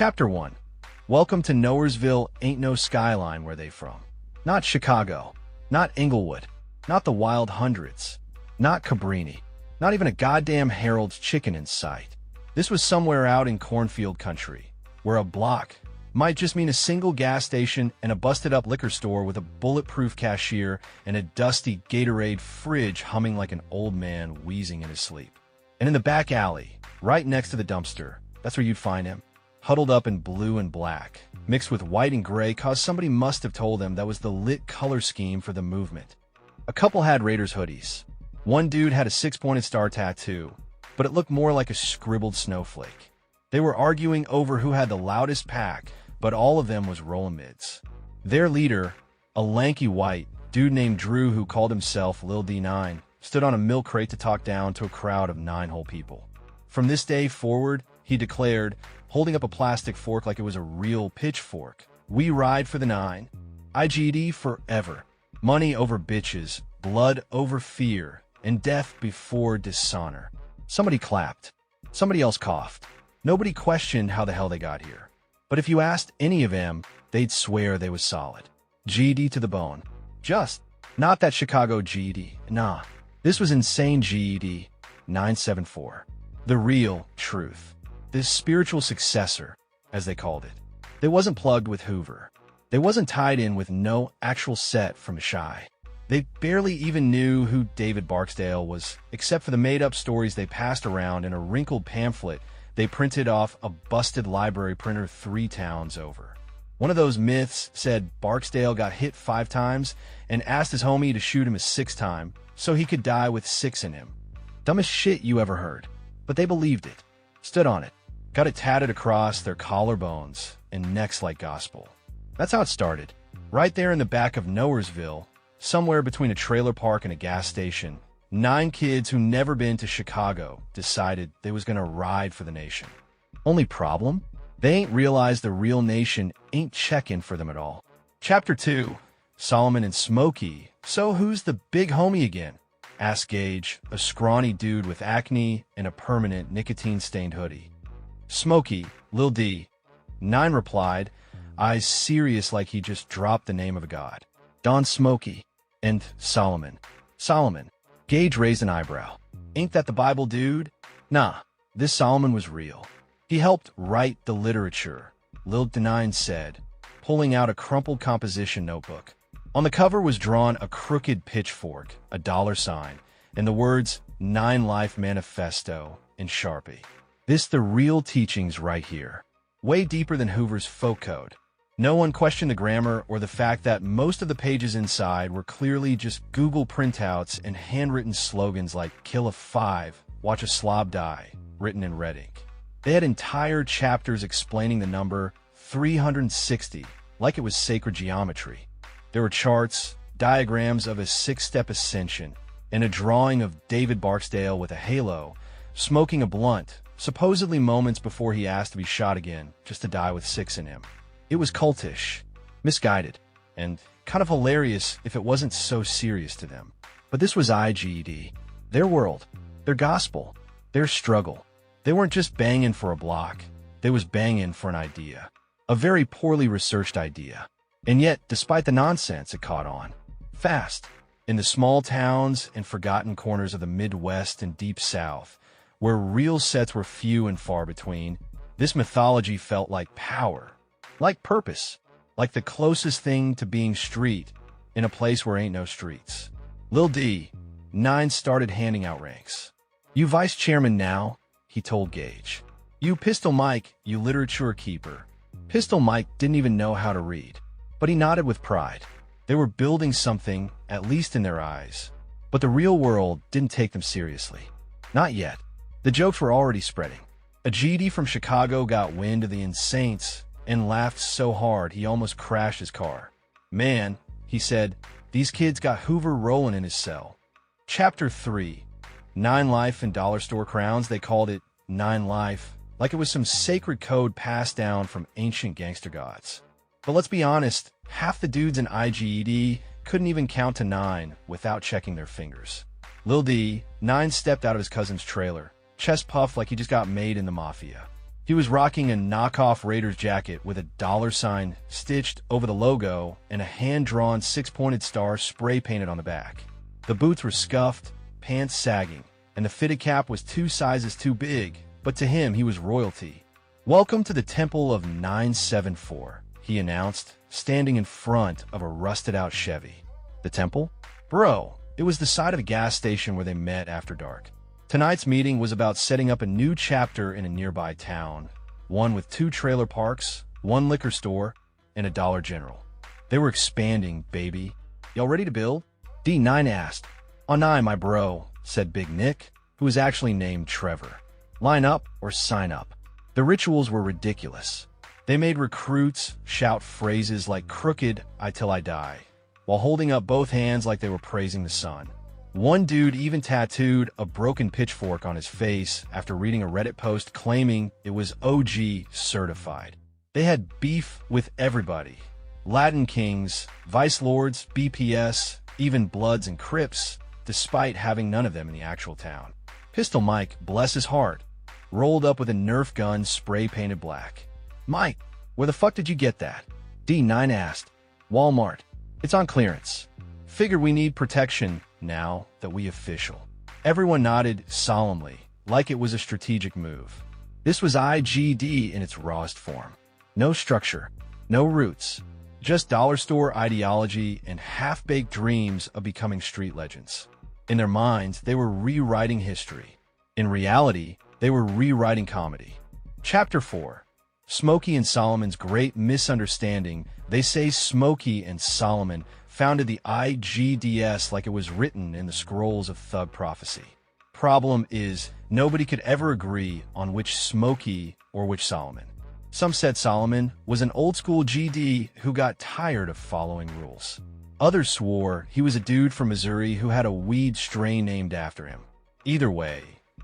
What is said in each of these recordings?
Chapter 1. Welcome to Knowersville. Ain't no skyline where they from. Not Chicago. Not Inglewood. Not the Wild Hundreds. Not Cabrini. Not even a goddamn Harold's Chicken in sight. This was somewhere out in cornfield country, where a block might just mean a single gas station and a busted-up liquor store with a bulletproof cashier and a dusty Gatorade fridge humming like an old man wheezing in his sleep. And in the back alley, right next to the dumpster, that's where you'd find him, huddled up in blue and black, mixed with white and gray, cause somebody must have told them that was the lit color scheme for the movement. A couple had Raiders hoodies. One dude had a six-pointed star tattoo, but it looked more like a scribbled snowflake. They were arguing over who had the loudest pack, but all of them was rollin' mids. Their leader, a lanky white dude named Drew who called himself Lil D9, stood on a milk crate to talk down to a crowd of 9 whole people. From this day forward, he declared, holding up a plastic fork like it was a real pitchfork, "We ride for the 9. IGD forever. Money over bitches, blood over fear, and death before dishonor." Somebody clapped. Somebody else coughed. Nobody questioned how the hell they got here. But if you asked any of them, they'd swear they was solid. GD to the bone. Just. Not that Chicago GD. Nah. This was insane GED 974. The real truth. This spiritual successor, as they called it. They wasn't plugged with Hoover. They wasn't tied in with no actual set from Shy. They barely even knew who David Barksdale was, except for the made-up stories they passed around in a wrinkled pamphlet they printed off a busted library printer 3 towns over. One of those myths said Barksdale got hit 5 times and asked his homie to shoot him a 6th time so he could die with 6 in him. Dumbest shit you ever heard. But they believed it, stood on it, got it tatted across their collarbones and necks like gospel. That's how it started. Right there in the back of Knowersville, somewhere between a trailer park and a gas station, 9 kids who never been to Chicago decided they was gonna ride for the nation. Only problem? They ain't realized the real nation ain't checking for them at all. Chapter 2. Solomon and Smokey. So who's the big homie again? Asked Gage, a scrawny dude with acne and a permanent nicotine-stained hoodie. Smokey, Lil D. 9 replied, eyes serious like he just dropped the name of a god. Don Smokey. And Solomon. Solomon. Gage raised an eyebrow. Ain't that the Bible, dude? Nah, this Solomon was real. He helped write the literature, Lil D9 said, pulling out a crumpled composition notebook. On the cover was drawn a crooked pitchfork, a $sign, and the words 9 Life Manifesto in Sharpie. This the real teachings right here. Way deeper than Hoover's folk code. No one questioned the grammar or the fact that most of the pages inside were clearly just Google printouts and handwritten slogans like "Kill a 5, watch a slob die," written in red ink. They had entire chapters explaining the number 360 like it was sacred geometry. There were charts, diagrams of a 6-step ascension, and a drawing of David Barksdale with a halo, smoking a blunt, supposedly moments before he asked to be shot again, just to die with 6 in him. It was cultish, misguided, and kind of hilarious if it wasn't so serious to them. But this was IGD, their world, their gospel, their struggle. They weren't just banging for a block, they was banging for an idea. A very poorly researched idea. And yet, despite the nonsense, it caught on. Fast. In the small towns and forgotten corners of the Midwest and Deep South, where real sets were few and far between, this mythology felt like power. Like purpose, like the closest thing to being street in a place where ain't no streets. Lil D, 9 started handing out ranks. "You vice chairman now," he told Gage. "You Pistol Mike, you literature keeper." Pistol Mike didn't even know how to read, but he nodded with pride. They were building something, at least in their eyes. But the real world didn't take them seriously. Not yet. The jokes were already spreading. A GD from Chicago got wind of the Insanes and laughed so hard he almost crashed his car. "Man," he said, "these kids got Hoover rolling in his cell." Chapter 3. 9 Life and Dollar Store Crowns. They called it 9 Life, like it was some sacred code passed down from ancient gangster gods. But let's be honest, half the dudes in IGED couldn't even count to 9 without checking their fingers. Lil D, 9 stepped out of his cousin's trailer, chest puffed like he just got made in the mafia. He was rocking a knockoff Raiders jacket with a $sign stitched over the logo and a hand-drawn six-pointed star spray-painted on the back. The boots were scuffed, pants sagging, and the fitted cap was 2 sizes too big, but to him he was royalty. "Welcome to the Temple of 974, he announced, standing in front of a rusted-out Chevy. The temple? Bro, it was the side of a gas station where they met after dark. Tonight's meeting was about setting up a new chapter in a nearby town, one with 2 trailer parks, 1 liquor store, and a Dollar General. They were expanding, baby. Y'all ready to build?" D9 asked. "On aye, my bro," said Big Nick, who was actually named Trevor. "Line up or sign up." The rituals were ridiculous. They made recruits shout phrases like "crooked I till I die," while holding up both hands like they were praising the sun. One dude even tattooed a broken pitchfork on his face after reading a Reddit post claiming it was OG certified. They had beef with everybody. Latin kings, vice lords, BPS, even Bloods and Crips, despite having none of them in the actual town. Pistol Mike, bless his heart, rolled up with a Nerf gun spray-painted black. "Mike, where the fuck did you get that?" D9 asked. "Walmart. It's on clearance. Figured we need protection now that we official." Everyone nodded solemnly, like it was a strategic move. This was IGD in its rawest form. No structure, no roots, just dollar store ideology and half-baked dreams of becoming street legends. In their minds, they were rewriting history. In reality, they were rewriting comedy. Chapter 4. Smokey and Solomon's Great Misunderstanding. They say Smokey and Solomon founded the IGDS like it was written in the scrolls of thug prophecy. Problem is, nobody could ever agree on which Smokey or which Solomon. Some said Solomon was an old-school GD who got tired of following rules. Others swore he was a dude from Missouri who had a weed strain named after him. Either way,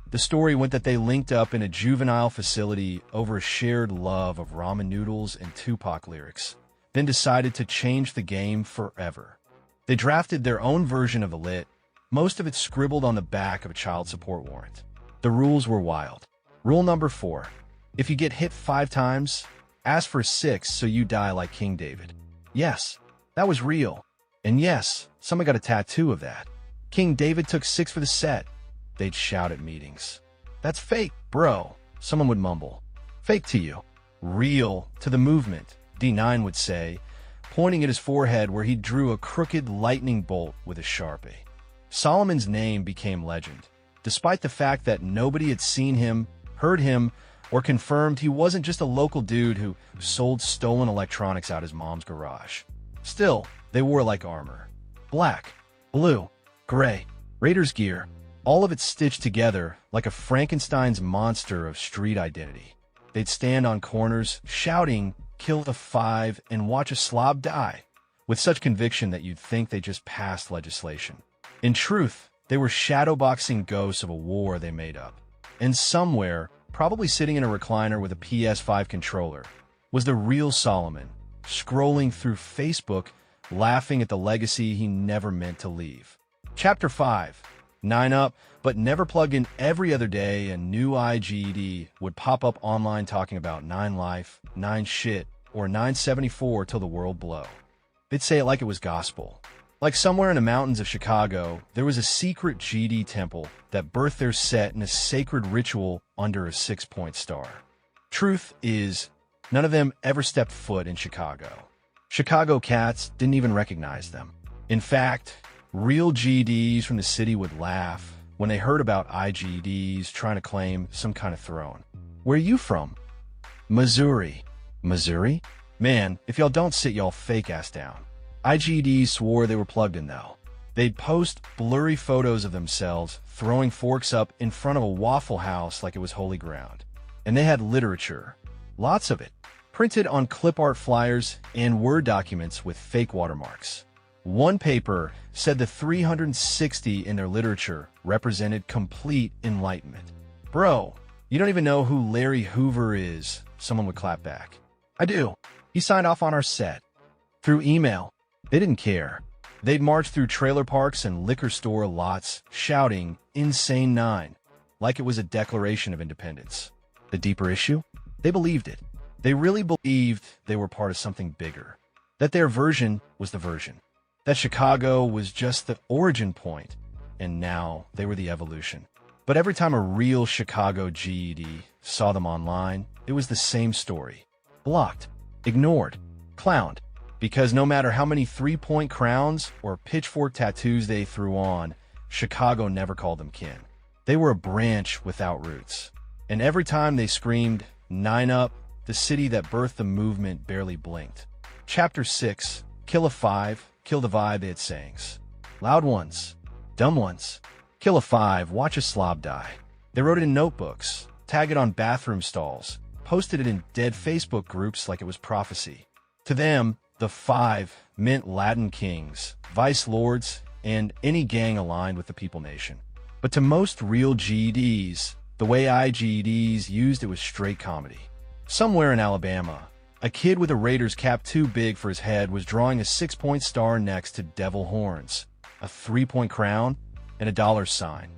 the story went that they linked up in a juvenile facility over a shared love of ramen noodles and Tupac lyrics, then decided to change the game forever. They drafted their own version of the lit, most of it scribbled on the back of a child support warrant. The rules were wild. Rule number 4. If you get hit 5 times, ask for 6 so you die like King David. Yes, that was real. And yes, someone got a tattoo of that. King David took 6 for the set. They'd shout at meetings. "That's fake, bro," someone would mumble. "Fake to you. Real to the movement," D9 would say, pointing at his forehead where he drew a crooked lightning bolt with a Sharpie. Solomon's name became legend, despite the fact that nobody had seen him, heard him, or confirmed he wasn't just a local dude who sold stolen electronics out his mom's garage. Still, they wore like armor. Black, blue, gray, Raiders gear, all of it stitched together like a Frankenstein's monster of street identity. They'd stand on corners, shouting, "Kill the 5 and watch a slob die," with such conviction that you'd think they just passed legislation. In truth, they were shadowboxing ghosts of a war they made up. And somewhere, probably sitting in a recliner with a PS5 controller, was the real Solomon, scrolling through Facebook, laughing at the legacy he never meant to leave. Chapter 5. 9 up, but never plugged in every other day, a new IGD would pop up online talking about 9 life, 9 shit, or 974 till the world blow. They'd say it like it was gospel. Like somewhere in the mountains of Chicago, there was a secret GD temple that birthed their set in a sacred ritual under a 6-point star. Truth is, none of them ever stepped foot in Chicago. Chicago cats didn't even recognize them. In fact, real GDs from the city would laugh when they heard about IGDs trying to claim some kind of throne. "Where you from?" "Missouri." "Missouri? Man, if y'all don't sit y'all fake ass down." IGDs swore they were plugged in, though. They'd post blurry photos of themselves throwing forks up in front of a Waffle House like it was holy ground. And they had literature, lots of it, printed on clip art flyers and Word documents with fake watermarks. One paper said the 360 in their literature represented complete enlightenment. "Bro, you don't even know who Larry Hoover is," someone would clap back. "I do. He signed off on our set." Through email. They didn't care. They'd march through trailer parks and liquor store lots, shouting, "Insane 9," like it was a declaration of independence. The deeper issue? They believed it. They really believed they were part of something bigger. That their version was the version. That Chicago was just the origin point, and now they were the evolution. But every time a real Chicago GED saw them online, it was the same story. Blocked, ignored, clowned. Because no matter how many three-point crowns or pitchfork tattoos they threw on, Chicago never called them kin. They were a branch without roots. And every time they screamed, "Nine up," the city that birthed the movement barely blinked. Chapter 6, Kill a 5, Kill the Vibe, they had sayings. Loud ones, dumb ones. Kill a 5, watch a slob die. They wrote it in notebooks, tagged it on bathroom stalls, posted it in dead Facebook groups like it was prophecy. To them, the 5 meant Latin kings, vice lords, and any gang aligned with the People Nation. But to most real GEDs, the way IGEDs used it was straight comedy. Somewhere in Alabama, a kid with a Raiders cap too big for his head was drawing a 6-point star next to devil horns, a 3-point crown, and a dollar sign,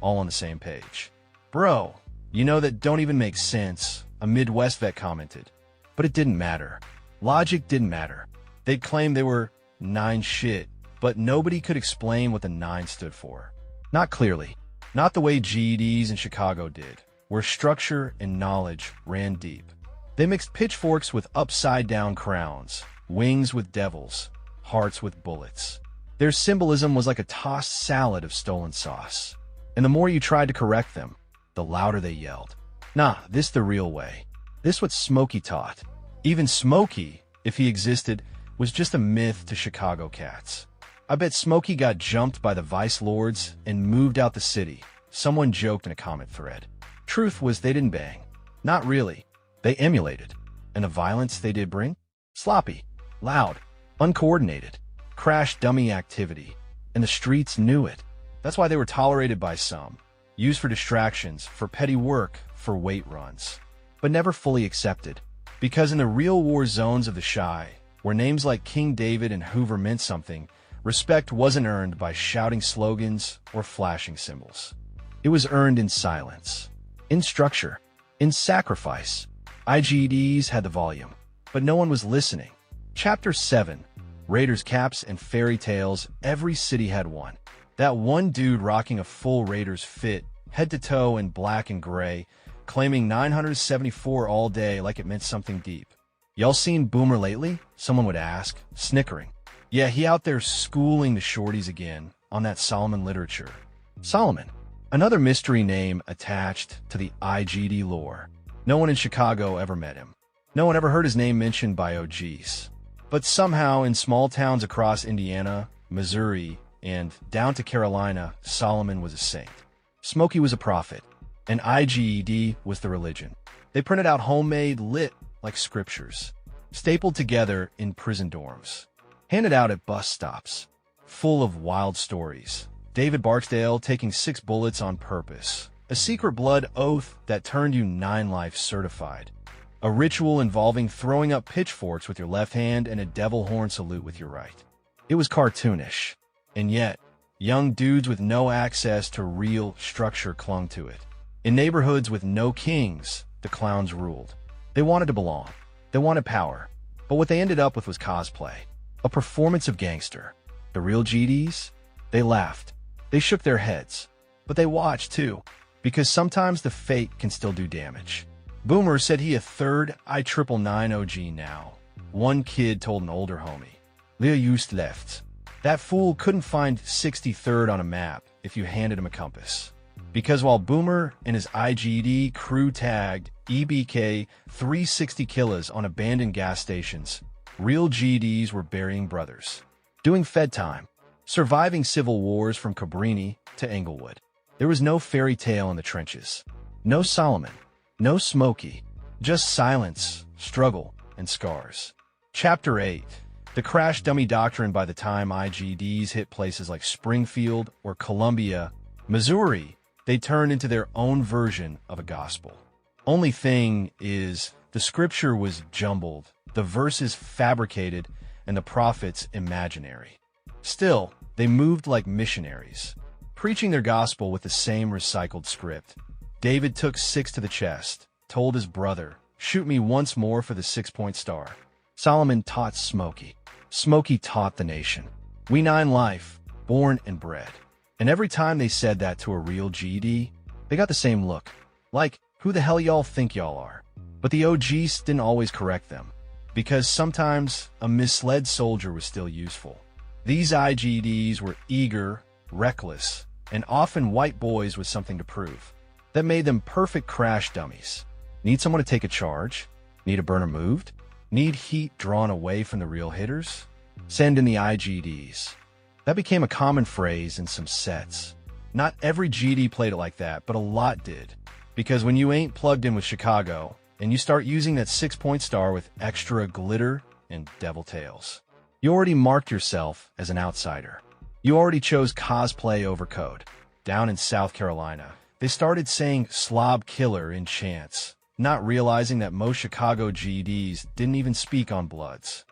all on the same page. "Bro, you know that don't even make sense," a Midwest vet commented. But it didn't matter. Logic didn't matter. They'd claim they were 9 shit, but nobody could explain what the 9 stood for. Not clearly. Not the way GEDs in Chicago did, where structure and knowledge ran deep. They mixed pitchforks with upside-down crowns, wings with devils, hearts with bullets. Their symbolism was like a tossed salad of stolen sauce. And the more you tried to correct them, the louder they yelled. Nah, this the real way. This what Smokey taught. Even Smokey, if he existed, was just a myth to Chicago cats. I bet Smokey got jumped by the vice lords and moved out the city, someone joked in a comment thread. Truth was they didn't bang. Not really. They emulated. And the violence they did bring? Sloppy, loud, uncoordinated, crash dummy activity. And the streets knew it. That's why they were tolerated by some. Used for distractions, for petty work, for weight runs. But never fully accepted. Because in the real war zones of the Chi, where names like King David and Hoover meant something, respect wasn't earned by shouting slogans or flashing symbols. It was earned in silence, in structure, in sacrifice. IGEDs had the volume, but no one was listening. Chapter 7, Raiders caps and fairy tales. Every city had one. That one dude rocking a full Raiders fit, head to toe in black and gray, claiming 974 all day like it meant something deep. "Y'all seen Boomer lately?" someone would ask, snickering. "Yeah, he out there schooling the shorties again on that Solomon literature." Solomon, another mystery name attached to the IGD lore. No one in Chicago ever met him. No one ever heard his name mentioned by OGs. But somehow in small towns across Indiana, Missouri, and down to Carolina, Solomon was a saint. Smokey was a prophet, and IGED was the religion. They printed out homemade lit like scriptures, stapled together in prison dorms, handed out at bus stops, full of wild stories. David Barksdale taking 6 bullets on purpose, a secret blood oath that turned you 9 life certified, a ritual involving throwing up pitchforks with your left hand and a devil horn salute with your right. It was cartoonish, and yet, young dudes with no access to real structure clung to it. In neighborhoods with no kings, the clowns ruled. They wanted to belong. They wanted power. But what they ended up with was cosplay, a performance of gangster. The real GDs? They laughed. They shook their heads. But they watched, too, because sometimes the fake can still do damage. Boomer said he a third I999 OG now. One kid told an older homie. Leah used left. That fool couldn't find 63rd on a map if you handed him a compass. Because while Boomer and his IGD crew tagged EBK 360 killers on abandoned gas stations, real GDs were burying brothers, doing Fed time, surviving civil wars from Cabrini to Englewood. There was no fairy tale in the trenches, no Solomon, no Smokey, just silence, struggle, and scars. Chapter 8, the crash dummy doctrine. By the time IGDs hit places like Springfield or Columbia, Missouri, they turned into their own version of a gospel. Only thing is, the scripture was jumbled, the verses fabricated, and the prophets imaginary. Still, they moved like missionaries, preaching their gospel with the same recycled script. David took 6 to the chest, told his brother, Shoot me once more for the 6-point star. Solomon taught Smokey. Smokey taught the nation. We 9 life, born and bred. And every time they said that to a real GD, they got the same look. Like, who the hell y'all think y'all are? But the OGs didn't always correct them, because sometimes a misled soldier was still useful. These IGDs were eager, reckless, and often white boys with something to prove. That made them perfect crash dummies. Need someone to take a charge? Need a burner moved? Need heat drawn away from the real hitters? Send in the IGDs. That became a common phrase in some sets. Not every GD played it like that, but a lot did. Because when you ain't plugged in with Chicago, and you start using that 6-point star with extra glitter and devil tails, you already marked yourself as an outsider. You already chose cosplay over code. Down in South Carolina, they started saying slob killer in chants, not realizing that most Chicago GDs didn't even speak on Bloods.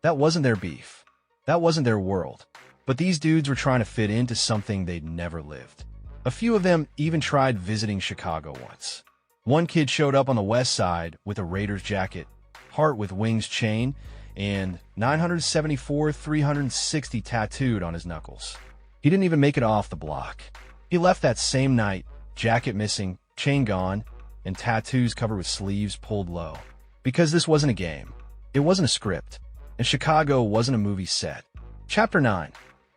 That wasn't their beef. That wasn't their world. But these dudes were trying to fit into something they'd never lived. A few of them even tried visiting Chicago once. One kid showed up on the west side with a Raiders jacket, heart with wings chain, and 974-360 tattooed on his knuckles. He didn't even make it off the block. He left that same night, jacket missing, chain gone, and tattoos covered with sleeves pulled low. Because this wasn't a game. It wasn't a script. And Chicago wasn't a movie set. Chapter 9.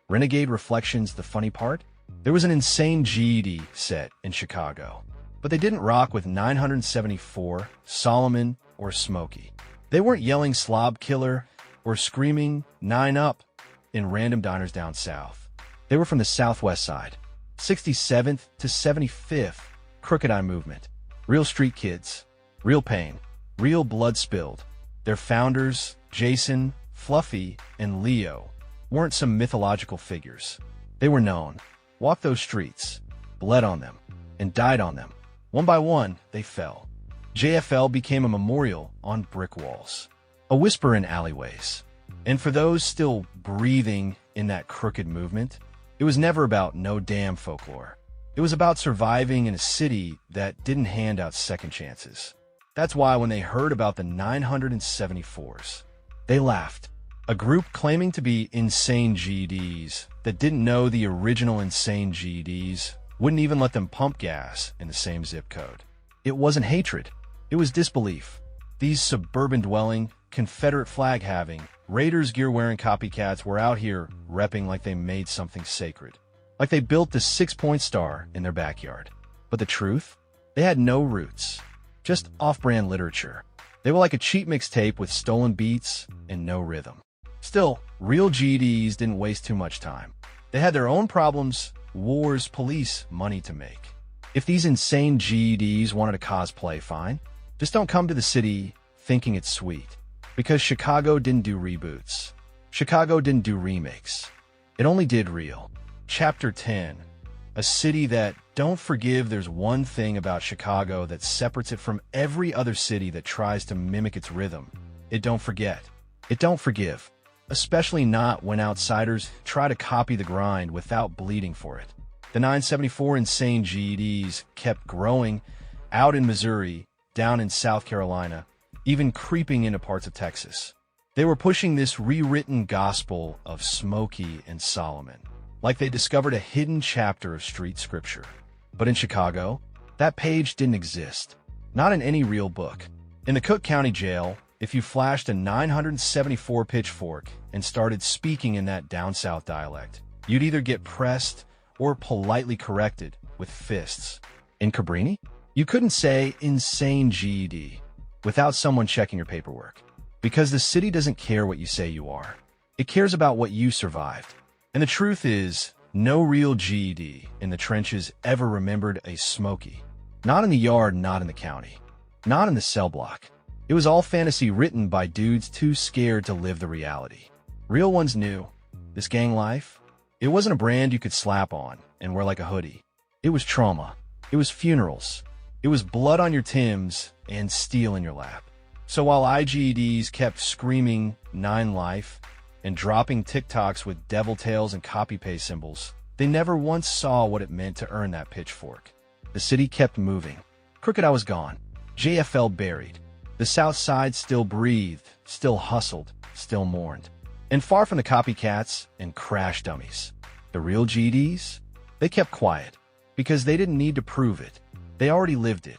Renegade Reflections. The funny part? There was an insane GD set in Chicago. But they didn't rock with 974, Solomon, or Smokey. They weren't yelling slob killer or screaming 9 up in random diners down south. They were from the southwest side. 67th to 75th Crooked Eye Movement. Real street kids. Real pain. Real blood spilled. Their founders, Jason, Fluffy, and Leo, weren't some mythological figures. They were known, walked those streets, bled on them, and died on them. One by one, they fell. JFL became a memorial on brick walls, a whisper in alleyways. And for those still breathing in that crooked movement, it was never about no damn folklore. It was about surviving in a city that didn't hand out second chances. That's why when they heard about the 974s, they laughed. A group claiming to be insane GDs that didn't know the original insane GDs wouldn't even let them pump gas in the same zip code. It wasn't hatred. It was disbelief. These suburban-dwelling, Confederate flag-having, Raiders gear-wearing copycats were out here repping like they made something sacred. Like they built the 6-point star in their backyard. But the truth? They had no roots. Just off-brand literature. They were like a cheap mixtape with stolen beats and no rhythm. Still, real GDs didn't waste too much time. They had their own problems, wars, police, money to make. If these insane GDs wanted to cosplay, fine. Just don't come to the city thinking it's sweet. Because Chicago didn't do reboots. Chicago didn't do remakes. It only did real. Chapter 10. A city that don't forgive. There's one thing about Chicago that separates it from every other city that tries to mimic its rhythm. It don't forget. It don't forgive. Especially not when outsiders try to copy the grind without bleeding for it. The 974 insane GEDs kept growing out in Missouri, down in South Carolina, even creeping into parts of Texas. They were pushing this rewritten gospel of Smokey and Solomon, like they discovered a hidden chapter of street scripture. But in Chicago, that page didn't exist. Not in any real book. In the Cook County Jail, if you flashed a 974 pitchfork and started speaking in that down south dialect, you'd either get pressed or politely corrected with fists. In Cabrini, you couldn't say insane GED without someone checking your paperwork. Because the city doesn't care what you say you are. It cares about what you survived. And the truth is, no real GED in the trenches ever remembered a Smokey. Not in the yard, not in the county. Not in the cell block. It was all fantasy written by dudes too scared to live the reality. Real ones knew. This gang life, it wasn't a brand you could slap on and wear like a hoodie. It was trauma. It was funerals. It was blood on your Timbs and steel in your lap. So while IGEDs kept screaming 9 life and dropping TikToks with devil tails and copy-paste symbols, they never once saw what it meant to earn that pitchfork. The city kept moving. Crooked Eye was gone. JFL buried. The South Side still breathed, still hustled, still mourned. And far from the copycats and crash dummies, the real GDs, they kept quiet because they didn't need to prove it. They already lived it.